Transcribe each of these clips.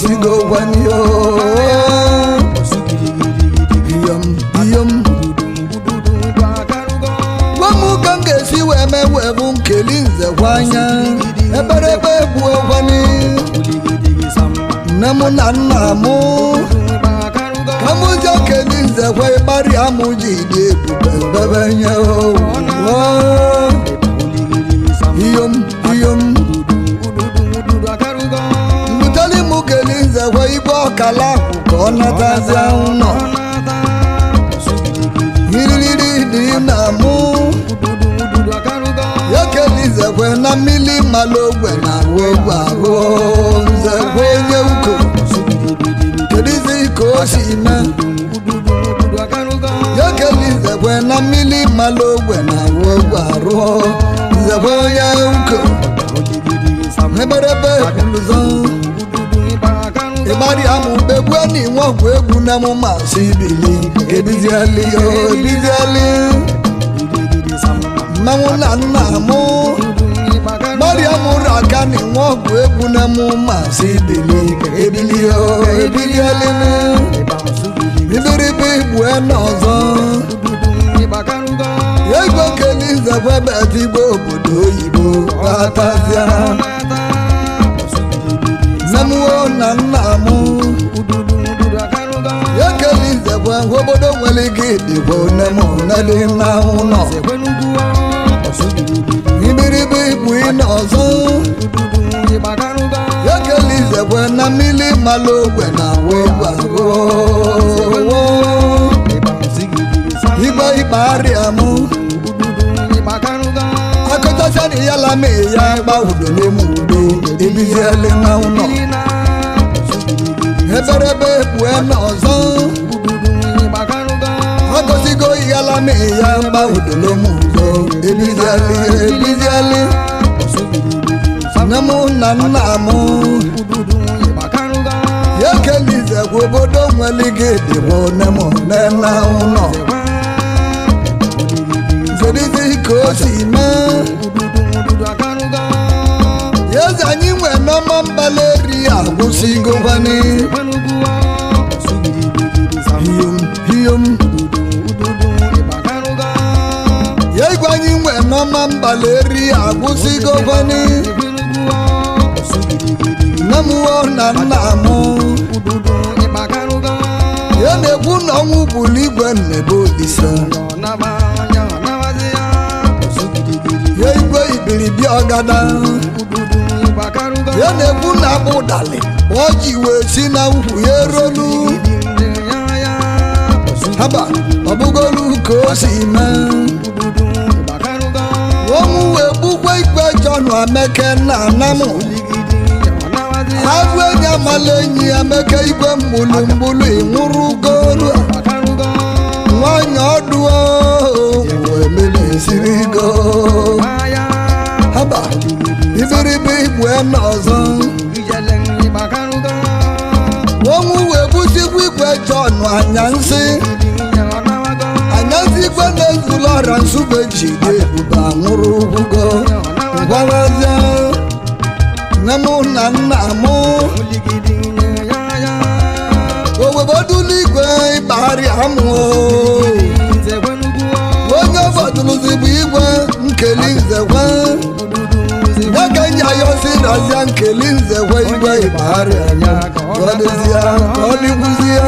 sigo wanyo wamu kange si weme webu nkelinze wanya eberebe buo wani namu nanamu kamuja kelinze we bari amujide bebe nyo iyom mutali mukelinze we ibo kala kona tazia uno hiriri di namu yakelize we na mili malogwe na wogwa nze we nyeuko kedizi koshina yakelize we na mili malogwe na wogwa nze we nyeuko neberebe kuluzo ibari amu begwani wogwe egwu na mu masibili ebiziali o ebiziali mamu na namu Mariamu rakani wogwe egwu na mu masibili ebili o ebiliali ibiribi bueno zo yego kelize webe tigbo obodo oyibo atazia namuo na namu yakelize we obodo nwere gidi bo nemo na di na uno ibiribi bueno zo yakelize we na mili malogwe na wogwa ibari amu akota sani yala me ya ba udo le mu udo ebiziele na uno eberebe bueno zo akosigo yala me ya ba udo le mu udo ebiziele namu na namu yakelize obodo nwere gidi bo nemo na uno Zedizi koshima Yes, anyi mwe nama mbaleria Gusigo vani Hiyom Yego anyi mwe nama mbaleria Gusigo vani Namuo na namu Yene kuna ngubuligwe nebodisa Yegwe ibiribi ogada Yenebu na budale Oji we sina uhu yerolu Haba obugolu kosima Womu we bukwe ikwe jonu ameke na namu Hawe nyamalenyi ameke ikwe mbulu mbulu imuru golu Mwanya duo Wemele sirigo Haba ibiribi bueno zo Womu webusi kwikwe jonu anyansi Anyansi kwe nezulora nsube jide Buba nguru hugo Ngwawazia Namu na namu Owe boduligwe ibari hamu Onye fọdụlụzi bụ igwe nkelinze we Nyakanya yosi razia nkelinze we igwe ibari anya Kodizia, kodibuzia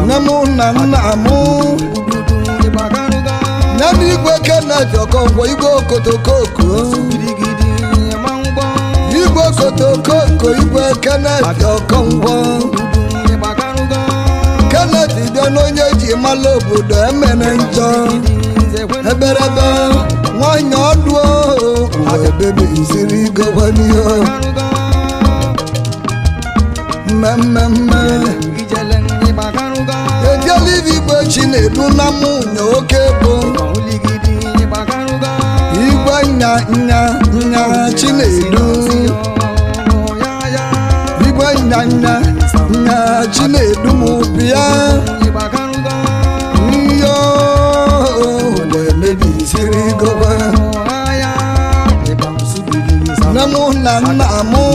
Namu na namu Nani igwe kena jokongwa igwe okotokoko Igwe okotokoko igwe kena jokongwa Kennedy bịa n'onye ji mala obodo emene njọ eberebe nwanyị ọdụ ebebe isiri gọvanọ mmemme ejeli igwe Chinedu na mụnye oke bụ igwe nya Chinedu igwe nya Chinedu mụ bịa iyo emebi siri gọvanọ namu na namu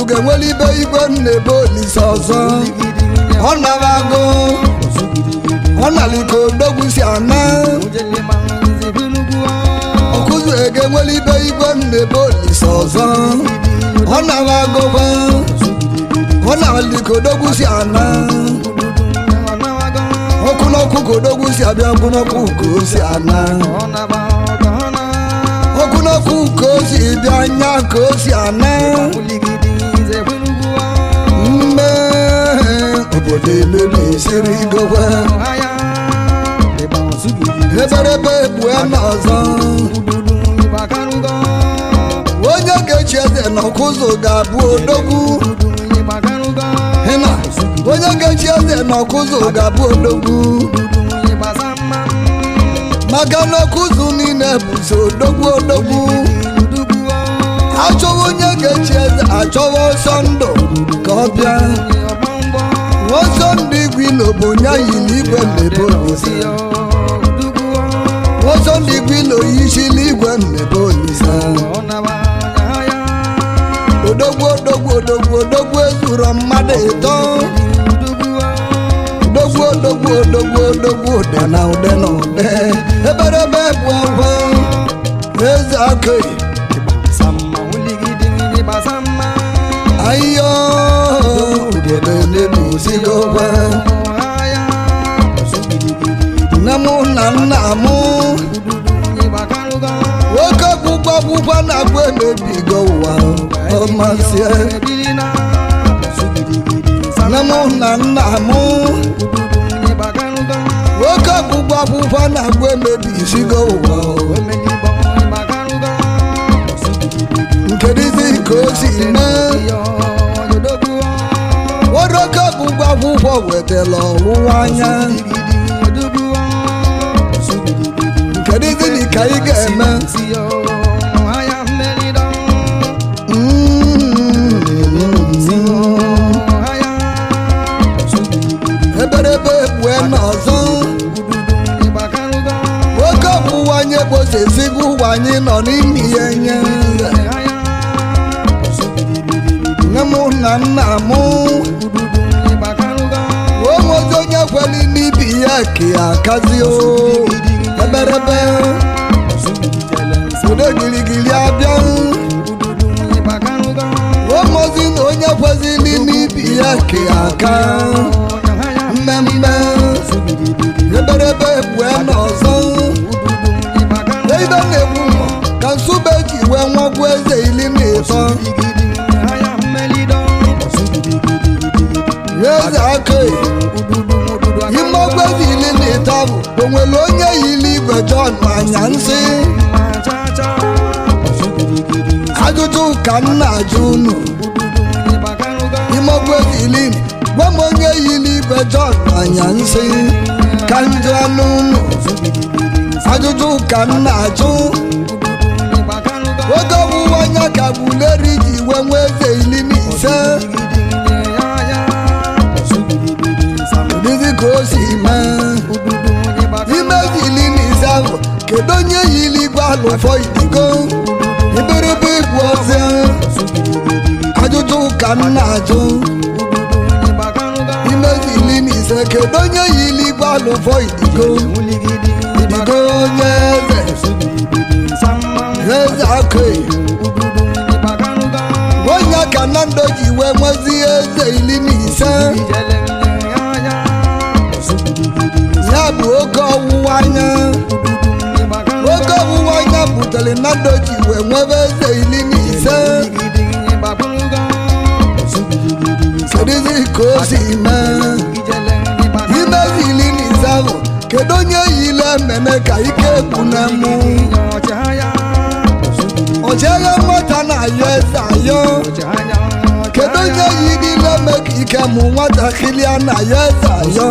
unu ga-enwere ibe igwe nnebe Olise ọzọ ọ narago ọ naliko odogwu si ana ọkụzụ ga-enwere ibe igwe nnebe Olise ọzọ ọ narago ọ naliko odogwu si ana ọkụnọkụ ka odogwu si abịa ọkụnọkụ ka o si ana ọkụnọkụ ka o si bịa anya ka o si ana mme obodo emebisiri gokwe eberebe egbue n'ọzọ onye ga-echi eze na ọkụzụ ga-abụ odogwu onye ga-echi eze na ọkụzụ ga-abụ odogwu maka na ọkụzụ niile bụzi odogwu achọwa onye ga-echi eze achọwa ọsọ ndụ ka ọ bịa ọsọ ndụ igwe ilobo nya yiri igwe nnebe Olise ọsọ ndụ igwe ilo yisili igwe nnebe Olise odogwu ezuro mmadụ ịtọ odogwu ụdị na ụdị eberebe bụ ọgwa eze akụghị ayo obodo na-ebusigokwa nne m na nna m nwoke gwụgwagwụgwa na-agwa emebigo ụwa ọmasị nne m na nna m nwoke gwụgwagwụgwa na-agwa emebisigo ụwa nkedizi ka o si mee nwoke gwụgwagwụgwọ wetara ọwụwa anya nkedizi ka ị ga-eme eberebe egbue n'ọzọ nwoke ọwụwa anyị gbosezigbo ụwa anyị nọ n'ime ihe nye nne m na nna m omozi onye kweli n'ibi ya ka ya akazi eberebe ude girigiri abịa omozi na onye kwezili n'ibi ya ka ya aka mmemme eberebe egbue n'ọzọ ebe na-egbu ka nsube ji wee nwagwu eze 13 eze akụghị imegbe eze 13 bụ onwere onye yiri igwe John anya nsị ajụjụ ka m na-ajụ unu imegbe eze 11 gwa m onye yiri igwe John anya nsị ka njụ anụ unu ajụjụ ka m na-ajụ oge ọwụwa anya ka Buleri ji wee nwee eze 15 dịzi ka o si mee ime eze 15 ahụ kedu onye yiri igwe alụfọ idigo iberebe igwe ọzọ ajụjụ ka m na-ajụ ime eze 15 kedu onye yiri igwe alụfọ idigo onye eze akụghị onye ka Nnamdi ji wee nwezi eze 15 ya bụ oge ọwụwa anya butere Nnamdi ji wee nwebe eze 15 kedizi ka o si mee ime eze 15 ahụ kedu onye yile emene ka ike ekwu na mụ ọchịagha nwata na-ayọ eze ayọ kedu onye yirila eme ka ike mụ nwatakịrị a na-ayọ eze ayọ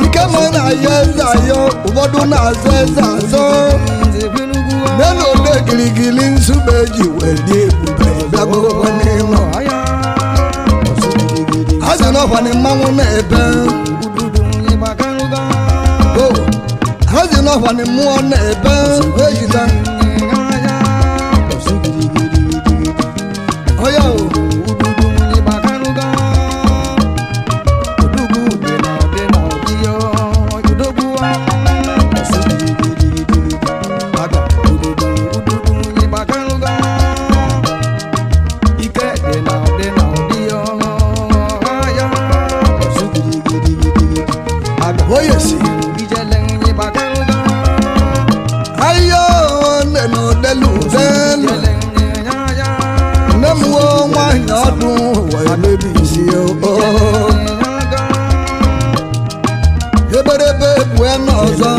ike ma na-ayọ eze ayọ ụfọdụ na-azọ eze azọ n'elu ode girigiri nsube ji wee dị ebube bịagogokwa n'ịnọ ha si n'ọkwanị mmanwụ na-ebe ha si n'ọkwanị mmụọ na-ebe ejita eberebe bụ n'ọzọ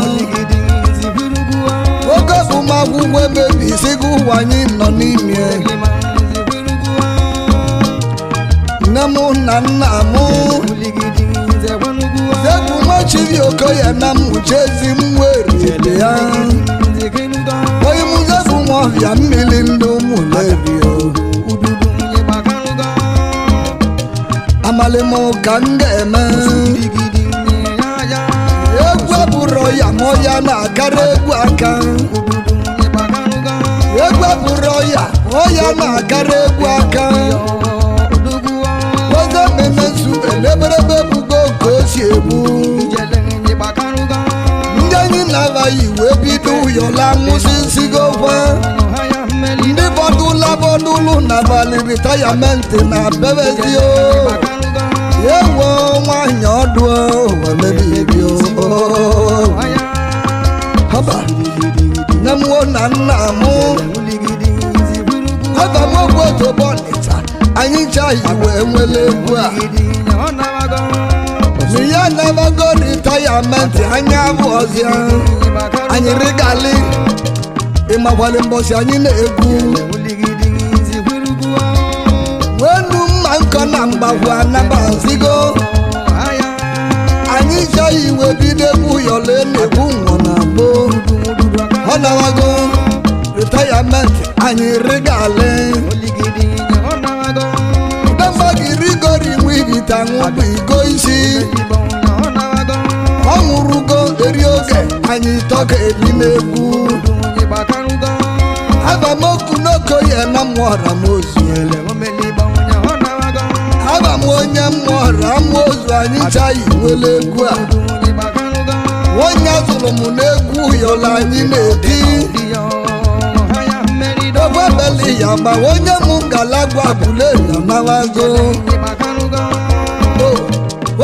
oge bụ m akwụkwọ emebisigo ụwa anyị nọ n'ime nne m na nna m egwu machiri okoye na mmuche ezi m were ya onye mụzebụ nwa ọbịa mmiri ndị ụmụlerio amalị m ka m ga-eme egwu abụrụ ya ma ya na-akara egwu aka egwu abụrụ ya ya na-akara egwu aka oge mmemme nzube n'eberebe bugo ka o si egbu ndị anyị na-abaghị wee bido ụyọla nwụsị nsigokwa ndị bọdụlabọdụlụ n'abalị ritayamenti na bebezio ewo nwanyị ọdụ wemebibio haba nne m na nna m abamogwu otobo Ọnịcha anyị nchaghị wee nwere egwu a ya nabago ritayamenti anya bụ ọzịa anyị rigali ịmakwali mbọsị anyị na-egwu wenu mma nkọ na mgbagwu anabazigo anyị chaghị iwe bido egwu yọle na-egwu nwọ na gboo ọ nabago ritayamenti anyị rigali udemba gị rigori nwe ibita nwụbụ igo isi ọ nwụrụgo eri oge anyị tọka ebi n'egwu abamokwu n'okoye na mmụọra m ozu abam onye mmụọra m ozu anyị chaghị nwere egwu a onye zụrụ m n'egwu yọla anyị na-eti obebeli ya ma onye m ngalagwa buleya nawago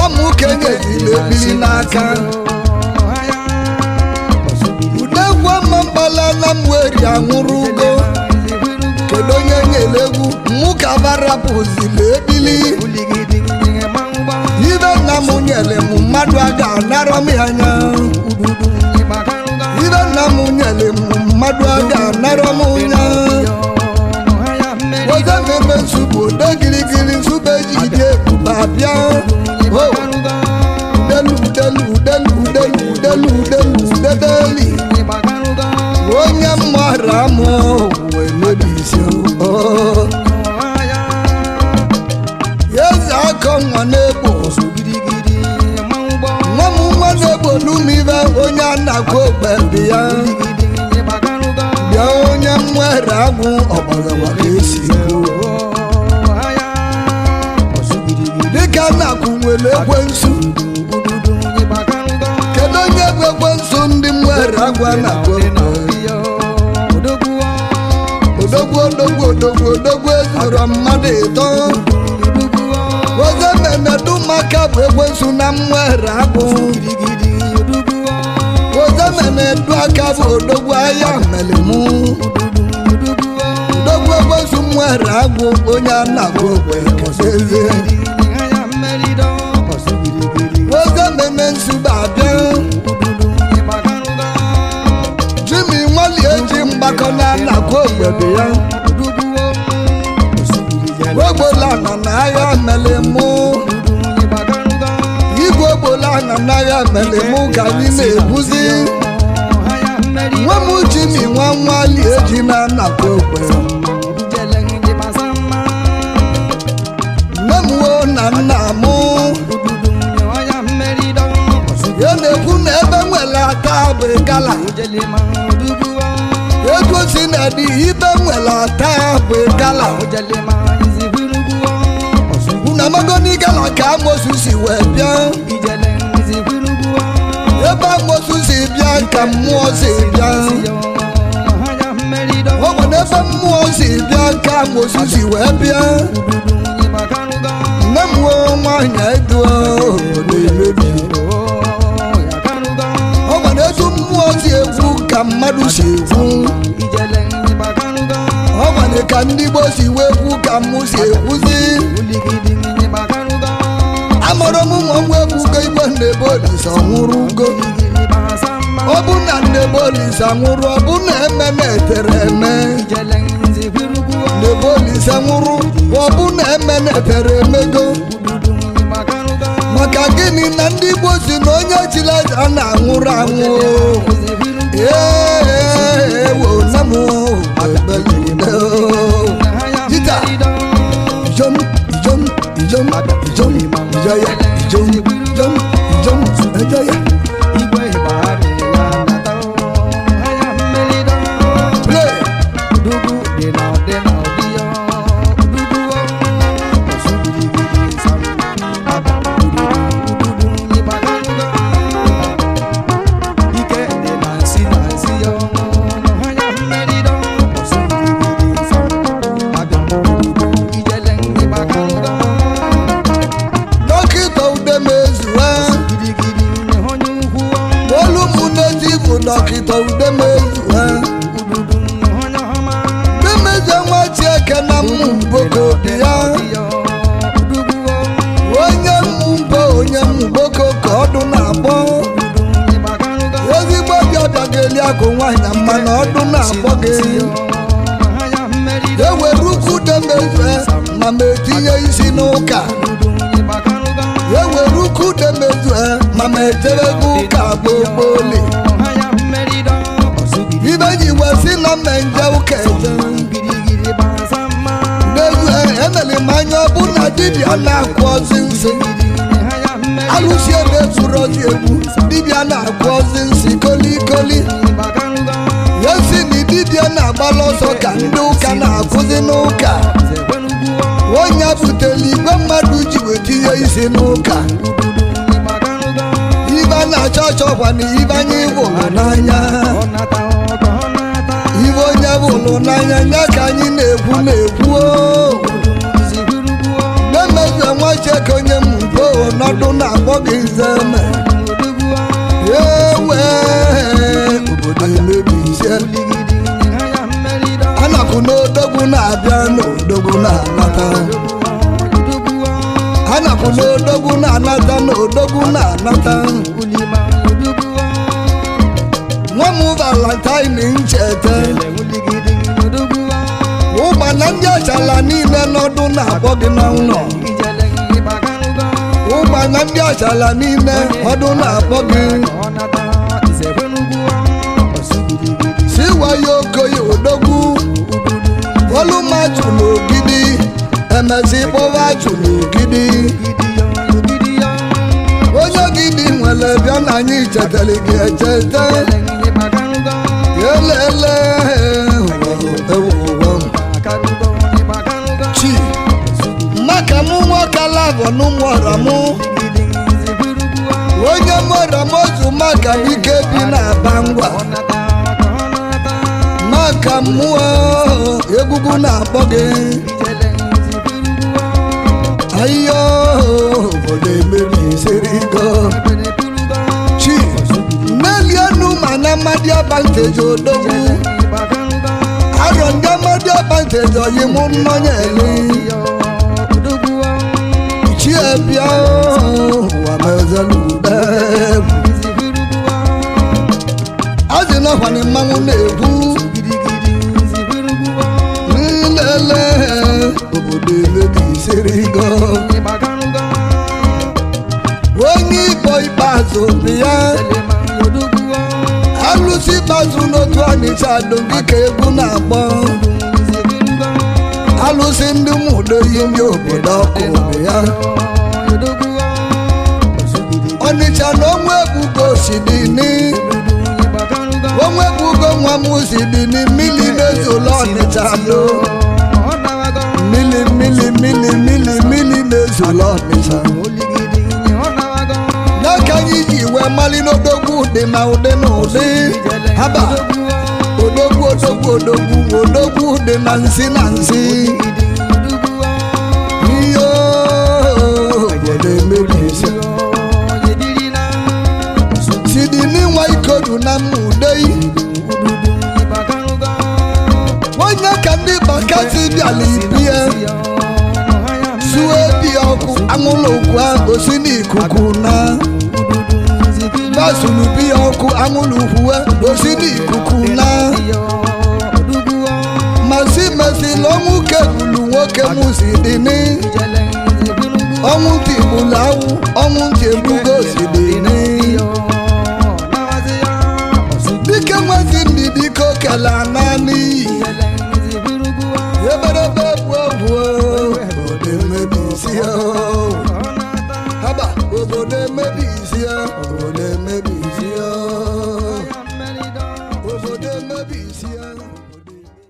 ụmụkenye zilebili n'aka udegwu mmambala na mweri anwụrụgo kedu onye nyere egwu mụka barapụzili ebili ibe nna m nyere m mmadụ aga anara m anya ibe nna m nyere m mmadụ aga anara m nya oge mmemme nsogbu ode girigiri nsogbu ejide ebube abịa udeli onye mmara m wee mebisi eze akọ nwa na-egbo nwa m nwa na-egbo n'umibe onye anakwa ogbebi ya bịa onye mwere agwụ ọgbarawa ka esi dịka nakwu nwere ekwensu kedu onye bụ ekwensu ndị mwere agwa na odogwu ezuru mmadụ ịtọ oge memedu maka bụ ekwensu na mwere agwụ oge memedu aka bụ odogwu ahịa melimu odogwu ekwensu mwere agwụ onye anakwa ogbe eze oge mmemme nsogbu abịa Jimmy nwali eji mgbakọ na anakwa ogbebe ya ogbola nọ n'agha melimu igwe ogbola nọ n'agha melimu ka anyị na-ebuzi nwa m Jimmy nwa nwali eji na anakwa ogbe nne m na nna m ya na-ekwu na ebe nwere ata bụ gala ego si na dị ibe nwere ata bụ gala na magoni gala ka amosu si wee bịa ebe amosu si bịa ka mmụọ si bịa ọ bụ n'ebe mmụọ si bịa ka amosu si wee bịa nne m nwanyị edu na-emebi ọ bụ n'etu mmụọ si egwu ka mmadụ si egwu ọ bụ ka ndị Igbo si wee egwu ka mmụ si egwuzi Nnebolisa nwụrụgo ọ bụ na Nnebolisa nwụrụ ọ bụ na Emene tere eme Nnebolisa nwụrụ ọ bụ na Emene tere emego maka gịnị na ndị Igbo si na onye chila a na-anwụrụ anwụ ewo na mụ jita ijom ijom ijom ijom ijaya ijom ijom ijom ijaya dọkịta Udemezu Udemezu nwachi eke na mmụboko dị ya onye mmụboko ka ọdụ na-akpọ ezigbo bịọbịa ga-eli akụ nwaanyị mana ọdụ na-akpọ gị ewere ukwu Udemezu ma ma etinye isi n'ụka ewere ukwu Udemezu ma ma ejebe ụka gbogboli ibe ji wesi na mmenje ụka eje n'ezu emeli m anya ọ bụ na dibịa na-akụ ozi nsị alụsi ebe ezuru ozi egwu dibịa na-akụ ozi nsị kolikoli ya si na dibịa na-agbala ọsọ ka ndị ụka na-akụzi n'ụka onye butela igwe mmadụ ji wetinye isi n'ụka ibe a na-achọ ọchọkwa na ibe anyị hụrụ n'anya ibe onye hụrụ n'anya ya ka anyị na-ekwu Nnemezu nwachi eke onye mmụbo ọnọdụ na-akpọ gị Nzeme ewe obodo emebizie anakụ n'odogwu na-abịa n'odogwu na-anata anakụ n'odogwu na-anata n'odogwu na-anata nwa m Valentine ncheta ụgbana ndị achala niile n'ọdụ na-akpọ gị n'ụlọ ụgbana ndị achala niile ọdụ na-akpọ gị si wayo okoye odogwu olumaju n'ogidi emezi kpọwaju n'ogidi onye ogidi nwere bịa na anyị chetara gị echeta elele chi maka mụ nwoke labọ n'ụmụọra mụ onye mụọra m otu maka ike bi na-aba ngwa maka mmụọ egwugwu na-akpọ gị ayo obodo emebisirigo chi n'elienu ma na mmadụ abanteji odogwu arọ ndị mmadụ abanteji oyi mụ mmanya eli chi ebia ụwa mezelube azị n'ọkwani mmanwụ na-egwu nlele obodo emebisirigo onye Igbo ikpeazụ bịa alụsị ikpeazụ n'otu Ọnịcha dogi ka egwu na-akpọ alụsị ndị mụdoyi ndị obodo ọkụ bịa Ọnịcha na onwe ebugo sidini onwe ebugo nwa m sidini mmiri n'ezolo Ọnịcha do mmiri n'ezolo Ọnịcha n'aka anyị ji wee mali n'odogwu ụdị na ụdị na ụdị haba odogwu ụdị na nsị ihe obodo emebisi sidini nwa ikodu na mmụdei onye ka ndị bakati bịala ibie suo ebi ọkụ anwụlụ okwu ahụ si n'ikuku na fasulubi ọkụ anwụlụkwuwe osi n'ikuku na masị mesịla ọnwụ kebulu nwoke mụsi dị ni ọnwụ ntị gbulu awụ ọnwụ ntị egbugo si dị ni dike nwezi ndị dike okele ana n'iyi eberebe gbuo obodo emebi isi haba obodo emebi